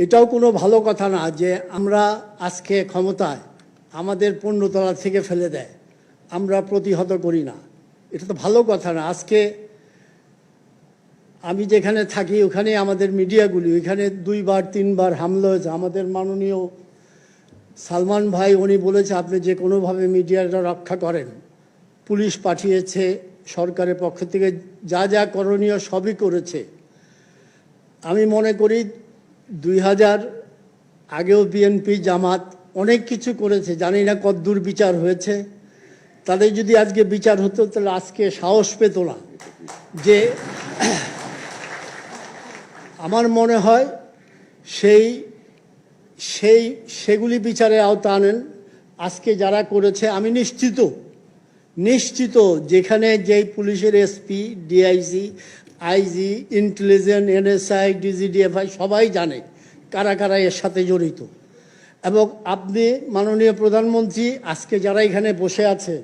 এটাও কোনো ভালো কথা না যে আমরা আজকে ক্ষমতায় আমাদের 15 তলা থেকে ফেলে দেয়, আমরা প্রতিহত করি না। এটা তো ভালো কথা না। আজকে আমি যেখানে থাকি ওখানে আমাদের মিডিয়াগুলি ওইখানে 2বার 3বার হামলা হয়েছে। আমাদের মাননীয় সালমান ভাই উনি বলেছে আপনি যে কোনোভাবে মিডিয়াটা রক্ষা করেন। পুলিশ পাঠিয়েছে, সরকারের পক্ষ থেকে যা যা করণীয় সবই করেছে। আমি মনে করি 2000 আগেও বিএনপি জামাত অনেক কিছু করেছে, জানি না কতদূর বিচার হয়েছে। তাদের যদি আজকে বিচার হতো তাহলে আজকে সাহস পেত না। যে আমার মনে হয় সেগুলি বিচারে আওতা আনেন। আজকে যারা করেছে আমি নিশ্চিত যেখানে যেই পুলিশের SP, DIG, IG, intelligence, NSI, DGDFI সবাই জানে কারা কারা এর সাথে জড়িত। এবং আপনি মাননীয় প্রধানমন্ত্রী আজকে যারা এখানে বসে আছে,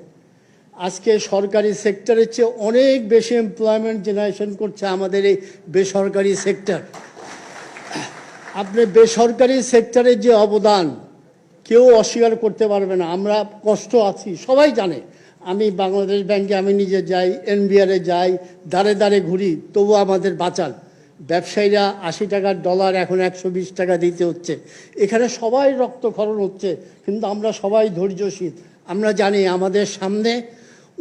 আজকে সরকারি সেক্টরের চেয়ে অনেক বেশি এমপ্লয়মেন্ট জেনারেশন করছে আমাদের এই বেসরকারি সেক্টর। আপনি বেসরকারি সেক্টরের যে অবদান কেউ অস্বীকার করতে পারবে না। আমরা কষ্ট আছি সবাই জানে। আমি বাংলাদেশ ব্যাংকে আমি নিজে যাই, এনবিআরে যাই, দাঁড়ে দাঁড়ে ঘুরি, তবু আমাদের বাঁচান। ব্যবসায়ীরা 80 টাকার ডলার এখন 120 টাকা দিতে হচ্ছে। এখানে সবাই রক্তক্ষরণ হচ্ছে, কিন্তু আমরা সবাই ধৈর্যশীল। আমরা জানি আমাদের সামনে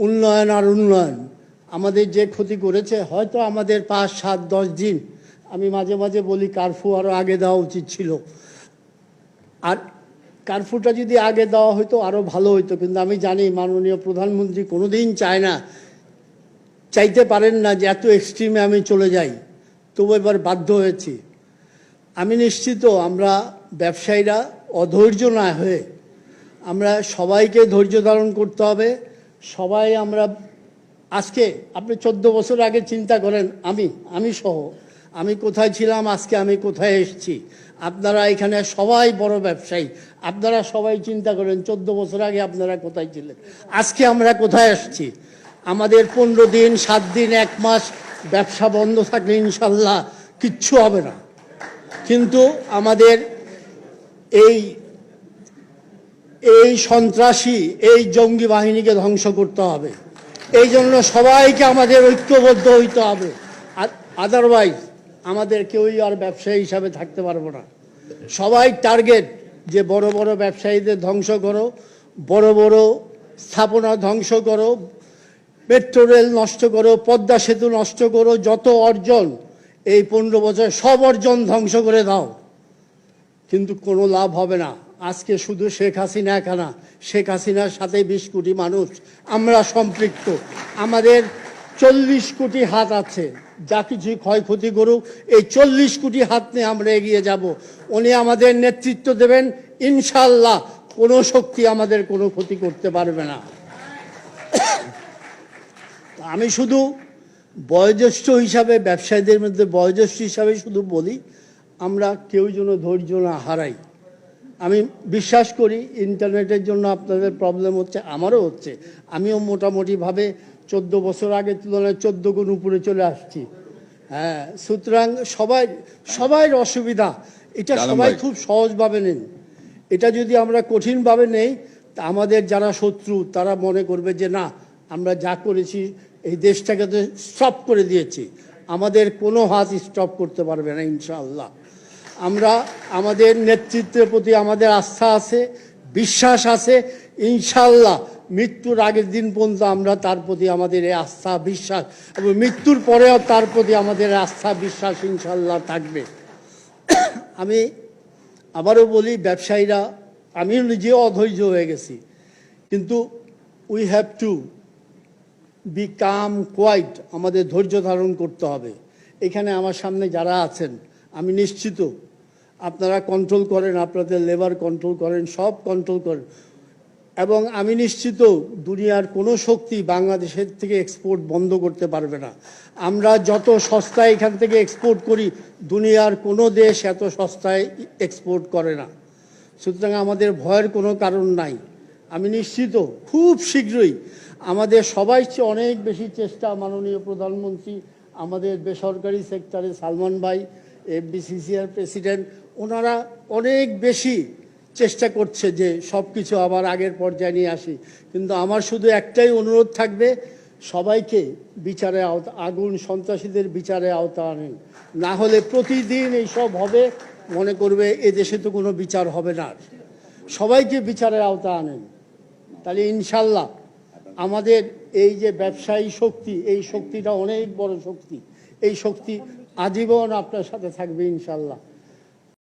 উন্নয়ন আর উন্নয়ন। আমাদের যে ক্ষতি করেছে হয়তো আমাদের 5, 7, 10 দিন, আমি মাঝে মাঝে বলি কারফিউ আরও আগে দেওয়া উচিত ছিল। আর কারফিউটা যদি আগে দেওয়া হতো আরও ভালো হতো। কিন্তু আমি জানি মাননীয় প্রধানমন্ত্রী কোনোদিন চাইতে পারেন না যে এত এক্সট্রিমে আমি চলে যাই, তবু এবার বাধ্য হয়েছি। আমি নিশ্চিত আমরা ব্যবসায়ীরা অধৈর্য না হয়ে আমরা সবাইকে ধৈর্য ধারণ করতে হবে। সবাই আমরা আজকে আপনি 14 বছর আগে চিন্তা করেন, আমি সহ আমি কোথায় ছিলাম, আজকে আমি কোথায় এসেছি। আপনারা এখানে সবাই বড় ব্যবসায়ী, আপনারা সবাই চিন্তা করেন 14 বছর আগে আপনারা কোথায় ছিলেন, আজকে আমরা কোথায় এসেছি। আমাদের 15 দিন, 7 দিন, 1 মাস ব্যবসা বন্ধ থাকলে ইনশাল্লাহ কিচ্ছু হবে না। কিন্তু আমাদের এই সন্ত্রাসী, এই জঙ্গি বাহিনীকে ধ্বংস করতে হবে। এই জন্য সবাইকে আমাদের ঐক্যবদ্ধ হইতে হবে। আদারওয়াইজ আমাদের কেউই আর ব্যবসায়ী হিসাবে থাকতে পারবো না। সবাই টার্গেট যে বড় বড় ব্যবসায়ীদের ধ্বংস করো, বড় বড় স্থাপনা ধ্বংস করো, মেট্রো রেল নষ্ট করো, পদ্মা সেতু নষ্ট করো, যত অর্জন এই 15 বছর সব অর্জন ধ্বংস করে দাও। কিন্তু কোনো লাভ হবে না। আজকে শুধু শেখ হাসিনা একা না, শেখ হাসিনার সাথে 20 কোটি মানুষ আমরা সম্পৃক্ত। আমাদের 40 কোটি হাত আছে, যা কিছু ক্ষয়ক্ষতি করুক এই 40 কোটি হাত নিয়ে আমরা এগিয়ে যাব। উনি আমাদের নেতৃত্ব দেবেন, ইনশাল্লাহ কোনো শক্তি আমাদের কোনো ক্ষতি করতে পারবে না। আমি শুধু বয়োজ্যেষ্ঠ হিসাবে, ব্যবসায়ীদের মধ্যে বয়োজ্যেষ্ঠ হিসাবে শুধু বলি, আমরা কেউ যেন ধৈর্য না হারাই। আমি বিশ্বাস করি ইন্টারনেটের জন্য আপনাদের প্রবলেম হচ্ছে, আমারও হচ্ছে। আমিও মোটামুটিভাবে 14 বছর আগের তুলনায় 14 গুণ উপরে চলে আসছি। হ্যাঁ, সুতরাং সবাই অসুবিধা, এটা সবাই খুব সহজভাবে নেন। এটা যদি আমরা কঠিনভাবে নেই তা আমাদের যারা শত্রু তারা মনে করবে যে না, আমরা যা করেছি এই দেশটাকে তো স্টপ করে দিয়েছি, আমাদের কোনো হাত স্টপ করতে পারবে না ইনশাআল্লাহ। আমরা আমাদের নেতৃত্বের প্রতি আমাদের আস্থা আছে, বিশ্বাস আছে। ইনশাআল্লাহ মৃত্যুর আগের দিন পর্যন্ত আমরা তার প্রতি আমাদের এই আস্থা বিশ্বাস, এবং মৃত্যুর পরেও তার প্রতি আমাদের আস্থা বিশ্বাস ইনশাআল্লাহ থাকবে। আমি আবারও বলি, ব্যবসায়ীরা, আমি নিজেও অধৈর্য হয়ে গেছি, কিন্তু we have to be calm quiet, আমাদের ধৈর্য ধারণ করতে হবে। এখানে আমার সামনে যারা আছেন আমি নিশ্চিত আপনারা কন্ট্রোল করেন, আপনাদের লেবার কন্ট্রোল করেন, সব কন্ট্রোল করেন। এবং আমি নিশ্চিত দুনিয়ার কোনো শক্তি বাংলাদেশের থেকে এক্সপোর্ট বন্ধ করতে পারবে না। আমরা যত সস্তায় এখান থেকে এক্সপোর্ট করি, দুনিয়ার কোনো দেশ এত সস্তায় এক্সপোর্ট করে না। সুতরাং আমাদের ভয়ের কোনো কারণ নাই। আমি নিশ্চিত খুব শীঘ্রই আমাদের সবাই চেয়ে অনেক বেশি চেষ্টা মাননীয় প্রধানমন্ত্রী, আমাদের বেসরকারি সেক্টরে সালমান ভাই এফবিসিসিআর প্রেসিডেন্ট, ওনারা অনেক বেশি চেষ্টা করছে যে সব কিছু আবার আগের পর্যায়ে নিয়ে আসি। কিন্তু আমার শুধু একটাই অনুরোধ থাকবে, সবাইকে বিচারে আওতা, আগুন সন্ত্রাসীদের বিচারে আওতা আনেন, না হলে প্রতিদিন এইসব হবে, মনে করবে এদেশে তো কোনো বিচার হবে না। সবাইকে বিচারের আওতা আনেন, তাহলে ইনশাল্লাহ আমাদের এই যে ব্যবসায়ী শক্তি, এই শক্তিটা অনেক বড় শক্তি, এই শক্তি আজীবন আপনার সাথে থাকবে ইনশাল্লাহ।